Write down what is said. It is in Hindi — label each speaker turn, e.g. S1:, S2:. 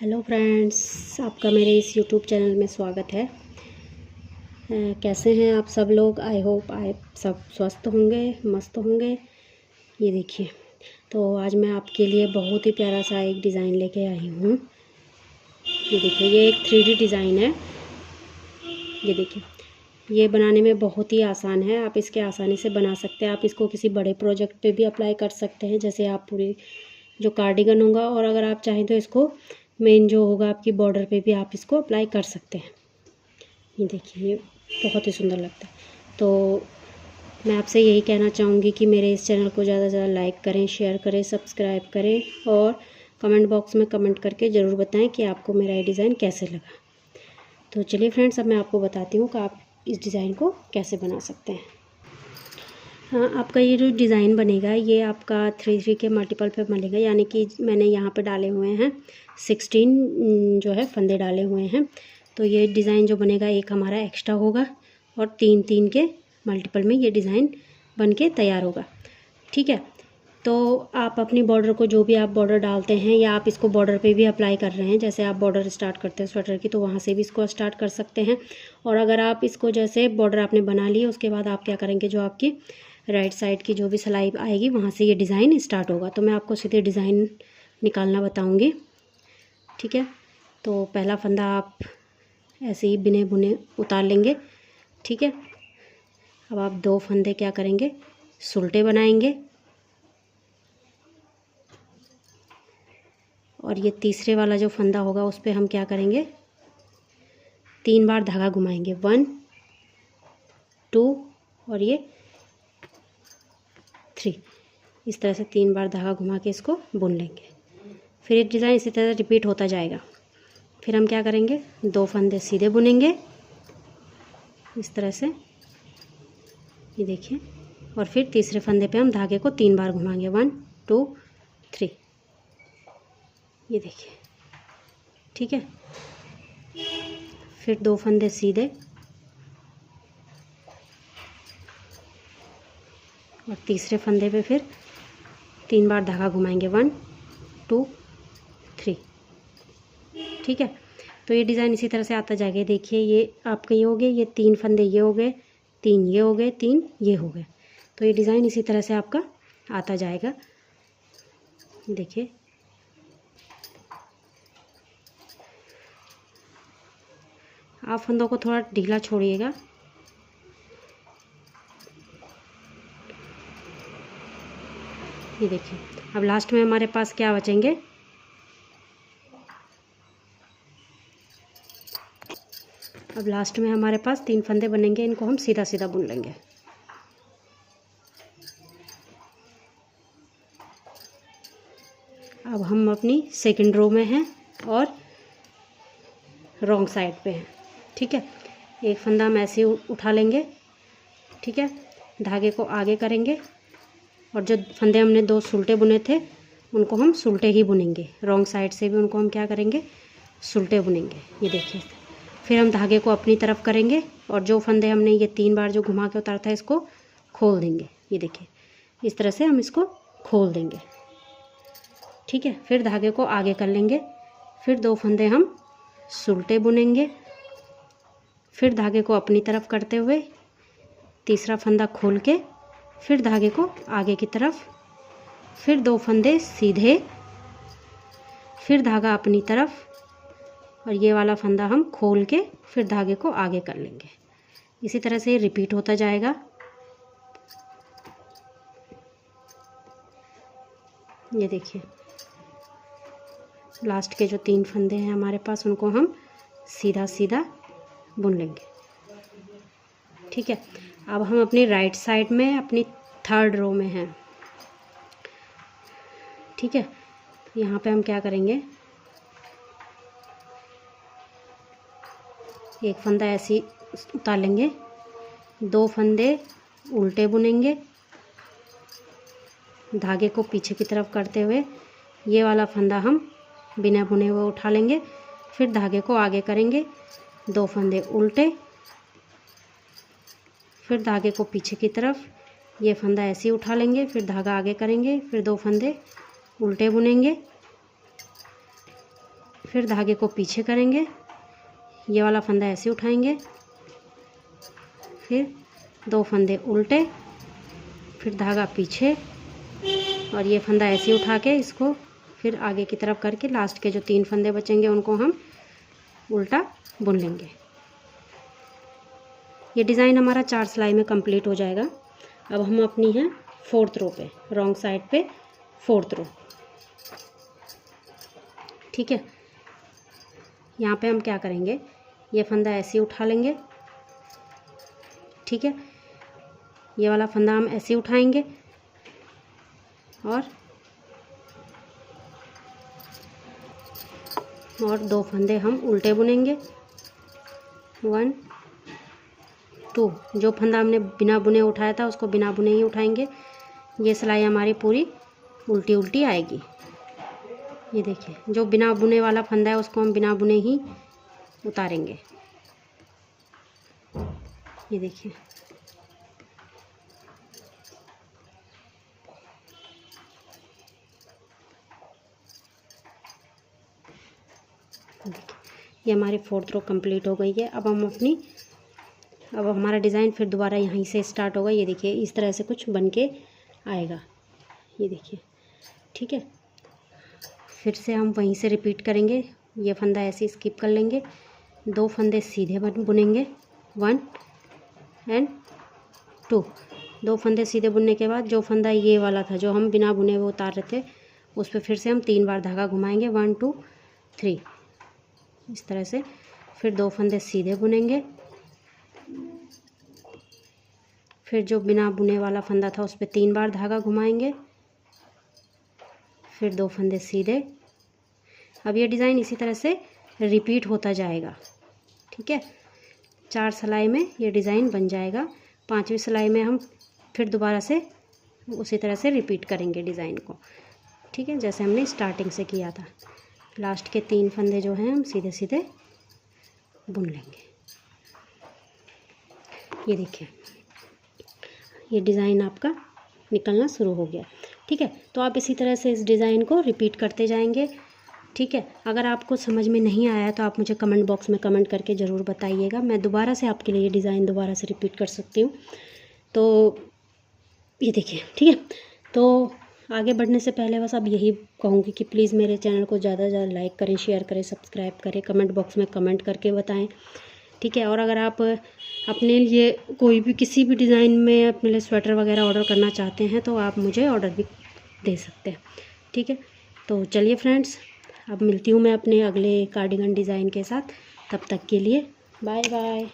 S1: हेलो फ्रेंड्स, आपका मेरे इस यूट्यूब चैनल में स्वागत है। कैसे हैं आप सब लोग? आई होप आप सब स्वस्थ होंगे, मस्त होंगे। ये देखिए, तो आज मैं आपके लिए बहुत ही प्यारा सा एक डिज़ाइन लेके आई हूँ। ये देखिए, ये एक 3D डिज़ाइन है। ये देखिए, ये बनाने में बहुत ही आसान है। आप इसके आसानी से बना सकते हैं। आप इसको किसी बड़े प्रोजेक्ट पे भी अप्लाई कर सकते हैं, जैसे आप पूरी जो कार्डिगन होगा, और अगर आप चाहें तो इसको मेन जो होगा आपकी बॉर्डर पे भी आप इसको अप्लाई कर सकते हैं। ये देखिए, ये बहुत ही सुंदर लगता है। तो मैं आपसे यही कहना चाहूँगी कि मेरे इस चैनल को ज़्यादा से ज़्यादा लाइक करें, शेयर करें, सब्सक्राइब करें और कमेंट बॉक्स में कमेंट करके ज़रूर बताएं कि आपको मेरा ये डिज़ाइन कैसे लगा। तो चलिए फ्रेंड्स, अब मैं आपको बताती हूँ कि आप इस डिज़ाइन को कैसे बना सकते हैं। हाँ, आपका ये जो डिज़ाइन बनेगा ये आपका 3 के मल्टीपल पे बनेगा, यानी कि मैंने यहाँ पे डाले हुए हैं 16 जो है फंदे डाले हुए हैं। तो ये डिज़ाइन जो बनेगा एक हमारा एक्स्ट्रा होगा और 3 के मल्टीपल में ये डिज़ाइन बन के तैयार होगा। ठीक है, तो आप अपनी बॉर्डर को, जो भी आप बॉर्डर डालते हैं या आप इसको बॉर्डर पे भी अप्लाई कर रहे हैं, जैसे आप बॉर्डर स्टार्ट करते हैं स्वेटर की, तो वहाँ से भी इसको स्टार्ट कर सकते हैं। और अगर आप इसको, जैसे बॉर्डर आपने बना ली, उसके बाद आप क्या करेंगे, जो आपकी राइट साइड की जो भी सिलाई आएगी वहाँ से ये डिज़ाइन स्टार्ट होगा। तो मैं आपको सीधे डिज़ाइन निकालना बताऊँगी। ठीक है, तो पहला फंदा आप ऐसे ही बिने बुने उतार लेंगे। ठीक है, अब आप 2 फंदे क्या करेंगे, सुलटे बनाएंगे और ये तीसरे वाला जो फंदा होगा उस पर हम क्या करेंगे, 3 बार धागा घुमाएंगे, 1 2 और ये 3। इस तरह से 3 बार धागा घुमा के इसको बुन लेंगे। फिर एक डिज़ाइन इसी तरह रिपीट होता जाएगा। फिर हम क्या करेंगे, 2 फंदे सीधे बुनेंगे इस तरह से, ये देखिए, और फिर तीसरे फंदे पे हम धागे को 3 बार घुमाएंगे, 1 2 3। ये देखिए, ठीक है। फिर 2 फंदे सीधे और तीसरे फंदे पे फिर 3 बार धागा घुमाएंगे, 1 2 3। ठीक है, तो ये डिज़ाइन इसी तरह से आता जाएगा। देखिए, ये आपके ये हो गए, ये 3 फंदे ये हो गए, 3 ये हो गए, 3 ये हो गए। तो ये डिज़ाइन इसी तरह से आपका आता जाएगा। देखिए, आप फंदों को थोड़ा ढीला छोड़िएगा। ये देखिए, अब लास्ट में हमारे पास क्या बचेंगे, अब लास्ट में हमारे पास 3 फंदे बनेंगे। इनको हम सीधा सीधा बुन लेंगे। अब हम अपनी सेकंड रो में हैं और रॉन्ग साइड पे हैं। ठीक है, एक फंदा हम ऐसे उठा लेंगे। ठीक है, धागे को आगे करेंगे और जो फंदे हमने 2 सुलटे बुने थे उनको हम सुलटे ही बुनेंगे। रॉन्ग साइड से भी उनको हम क्या करेंगे, सुलटे बुनेंगे। ये देखिए, फिर हम धागे को अपनी तरफ करेंगे और जो फंदे हमने ये 3 बार जो घुमा के उतारा था इसको खोल देंगे। ये देखिए, इस तरह से हम इसको खोल देंगे। ठीक है, फिर धागे को आगे कर लेंगे, फिर 2 फंदे हम सुलटे बुनेंगे, फिर धागे को अपनी तरफ करते हुए तीसरा फंदा खोल के फिर धागे को आगे की तरफ, फिर 2 फंदे सीधे, फिर धागा अपनी तरफ और ये वाला फंदा हम खोल के फिर धागे को आगे कर लेंगे। इसी तरह से रिपीट होता जाएगा। ये देखिए, लास्ट के जो 3 फंदे हैं हमारे पास उनको हम सीधा सीधा बुन लेंगे। ठीक है, अब हम अपनी राइट साइड में अपनी 3rd रो में हैं। ठीक है, यहाँ पे हम क्या करेंगे, एक फंदा ऐसे उतार लेंगे, 2 फंदे उल्टे बुनेंगे, धागे को पीछे की तरफ करते हुए ये वाला फंदा हम बिना बुने हुए उठा लेंगे, फिर धागे को आगे करेंगे, 2 फंदे उल्टे, फिर धागे को पीछे की तरफ, ये फंदा ऐसे ही उठा लेंगे, फिर धागा आगे करेंगे, फिर 2 फंदे उल्टे बुनेंगे, फिर धागे को पीछे करेंगे, ये वाला फंदा ऐसे उठाएंगे, फिर 2 फंदे उल्टे, फिर धागा पीछे और ये फंदा ऐसे उठा के इसको फिर आगे की तरफ करके लास्ट के जो 3 फंदे बचेंगे उनको हम उल्टा बुन लेंगे। ये डिज़ाइन हमारा 4 सिलाई में कंप्लीट हो जाएगा। अब हम अपनी हैं 4th रो पे, रॉन्ग साइड पे 4th रो। ठीक है, यहाँ पे हम क्या करेंगे, ये फंदा ऐसे उठा लेंगे। ठीक है, ये वाला फंदा हम ऐसे उठाएंगे और 2 फंदे हम उल्टे बुनेंगे। 1 2, जो फंदा हमने बिना बुने उठाया था उसको बिना बुने ही उठाएंगे। ये सिलाई हमारी पूरी उल्टी उल्टी आएगी। ये देखिए, जो बिना बुने वाला फंदा है उसको हम बिना बुने ही उतारेंगे। ये देखिए, ये हमारी 4th रो कंप्लीट हो गई है। अब हमारा डिज़ाइन फिर दोबारा यहीं से स्टार्ट होगा। ये देखिए, इस तरह से कुछ बन के आएगा। ये देखिए, ठीक है, फिर से हम वहीं से रिपीट करेंगे। ये फंदा ऐसे स्किप कर लेंगे, 2 फंदे सीधे बुनेंगे, 1 एंड 2। 2 फंदे सीधे बुनने के बाद जो फंदा ये वाला था जो हम बिना बुने वो उतार रहे थे, उस पर फिर से हम 3 बार धागा घुमाएंगे, 1 2 3 इस तरह से। फिर 2 फंदे सीधे बुनेंगे, फिर जो बिना बुने वाला फंदा था उस पर 3 बार धागा घुमाएंगे, फिर 2 फंदे सीधे। अब ये डिज़ाइन इसी तरह से रिपीट होता जाएगा। ठीक है, 4 सिलाई में ये डिज़ाइन बन जाएगा। 5वीं सिलाई में हम फिर दोबारा से उसी तरह से रिपीट करेंगे डिज़ाइन को। ठीक है, जैसे हमने स्टार्टिंग से किया था। लास्ट के 3 फंदे जो हैं हम सीधे सीधे बुन लेंगे। ये देखिए, ये डिज़ाइन आपका निकलना शुरू हो गया। ठीक है, तो आप इसी तरह से इस डिज़ाइन को रिपीट करते जाएंगे। ठीक है, अगर आपको समझ में नहीं आया तो आप मुझे कमेंट बॉक्स में कमेंट करके ज़रूर बताइएगा। मैं दोबारा से आपके लिए ये डिज़ाइन दोबारा से रिपीट कर सकती हूँ। तो ये देखिए, ठीक है, तो आगे बढ़ने से पहले बस अब यही कहूँगी कि प्लीज़ मेरे चैनल को ज़्यादा से ज़्यादा लाइक करें, शेयर करें, सब्सक्राइब करें, कमेंट बॉक्स में कमेंट करके बताएं। ठीक है, और अगर आप अपने लिए कोई भी किसी भी डिज़ाइन में अपने लिए स्वेटर वगैरह ऑर्डर करना चाहते हैं तो आप मुझे ऑर्डर भी दे सकते हैं। ठीक है, तो चलिए फ्रेंड्स, अब मिलती हूँ मैं अपने अगले कार्डिगन डिज़ाइन के साथ। तब तक के लिए बाय बाय।